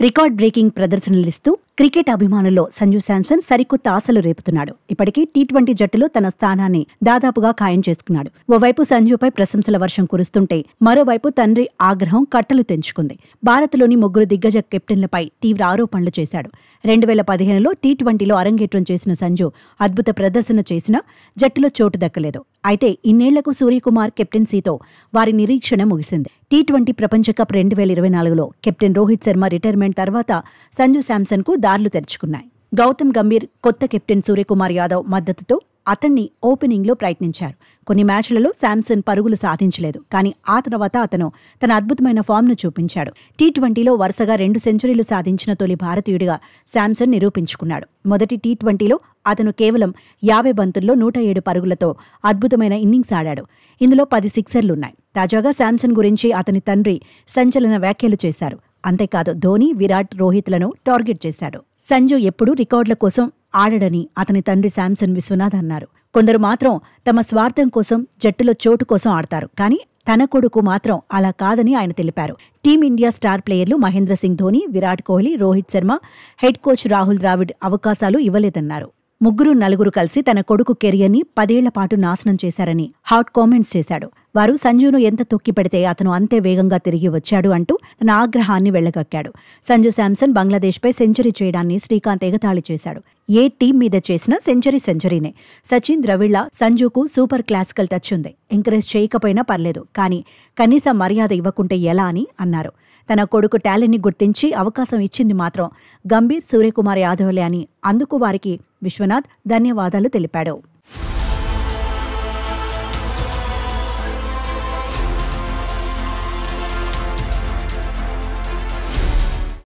Record breaking ప్రదర్శనలిస్తూ cricket అభిమానుల్లో సంజు శాంసన్ సరికొత్త ఆశలు రేపుతున్నాడు. ఇప్పటికీ టీ20 జట్టులో తన స్థానాన్ని దాదాపుగా ఖాయం చేసుకున్నాడు. ఓవైపు సంజుపై ప్రశంసల వర్షం కురుస్తుంటే మరోవైపు తండ్రి ఆగ్రహం కట్టలు తెంచుకుంది. భారత్లోని 3 దిగ్గజ కెప్టెన్లపై తీవ్ర ఆరోపణలు చేశాడు. 2015లో టీ20లో అరంగేట్రం చేసిన సంజు అద్భుత ప్రదర్శన చేసినా జట్టులో చోటు దక్కలేదు. అయితే ఇన్నేళ్లకు సూర్యకుమార్ కెప్టెన్సీతో వారి నిరీక్షణ ముగిసింది. టీ20 ప్రపంచ కప్ 2024లో కెప్టెన్ రోహిత్ శర్మ రిటైర్మెంట్ తర్వాత సంజు శాంసన్కు దార్లు తెరుచుకున్నాయి. గౌతమ్ గంభీర్, కొత్త కెప్టెన్ సూర్యకుమార్ యాదవ్ మద్దతుతో అతన్ని ఓపెనింగ్లో ప్రయత్నించారు. కొన్ని మ్యాచ్లలో శాంసన్ పరుగులు సాధించలేదు. కానీ ఆ తర్వాత అతను తన అద్భుతమైన ఫామ్ను చూపించాడు. టీ20లో వరుసగా 2 సెంచరీలు సాధించిన తొలి భారతీయుడిగా శాంసన్ నిరూపించుకున్నాడు. మొదటి టీ20లో అతను కేవలం 50 బంతుల్లో 107 పరుగులతో అద్భుతమైన ఇన్నింగ్స్ ఆడాడు. ఇందులో 10 సిక్సర్లున్నాయి. తాజాగా శాంసన్ గురించి అతని తండ్రి సంచలన వ్యాఖ్యలు చేశారు. అంతేకాదు ధోని, విరాట్, రోహిత్లను టార్గెట్ చేశాడు. సంజు ఎప్పుడూ రికార్డుల కోసం ఆడడని అతని తండ్రి శాంసన్ విశ్వనాథ్ అన్నారు. కొందరు మాత్రం తమ స్వార్థం కోసం, జట్టులో చోటు కోసం ఆడతారు. కానీ తన కొడుకు మాత్రం అలా కాదని ఆయన తెలిపారు. టీమిండియా స్టార్ ప్లేయర్లు మహేంద్ర సింగ్ ధోని, విరాట్ కోహ్లీ, రోహిత్ శర్మ, హెడ్ కోచ్ రాహుల్ ద్రావిడ్ అవకాశాలు ఇవ్వలేదన్నారు. 3-4 కలిసి తన కొడుకు కెరియర్ని 10 ఏళ్ల పాటు నాశనం చేశారని హాట్ కామెంట్స్ చేశాడు. వారు సంజును ఎంత తొక్కిపెడితే అతను అంతే వేగంగా తిరిగి వచ్చాడు అంటూ తన ఆగ్రహాన్ని వెళ్లగక్కాడు. సంజు శాంసన్ బంగ్లాదేశ్పై సెంచరీ చేయడాన్ని శ్రీకాంత్ ఎగతాళి చేశాడు. ఏ టీం మీద చేసినా సెంచరీనే. సచిన్, ద్రవిళ్ల, సంజుకు సూపర్ క్లాసికల్ టచ్ ఉంది. ఎంకరేజ్ చేయకపోయినా పర్లేదు, కానీ కనీస మర్యాద ఇవ్వకుంటే ఎలా అని అన్నారు. తన కొడుకు టాలెంట్ని గుర్తించి అవకాశం ఇచ్చింది మాత్రం గంభీర్, సూర్యకుమార్ యాదవ్లే అని అందుకు వారికి విశ్వనాథ్ ధన్యవాదాలు తెలిపాడు.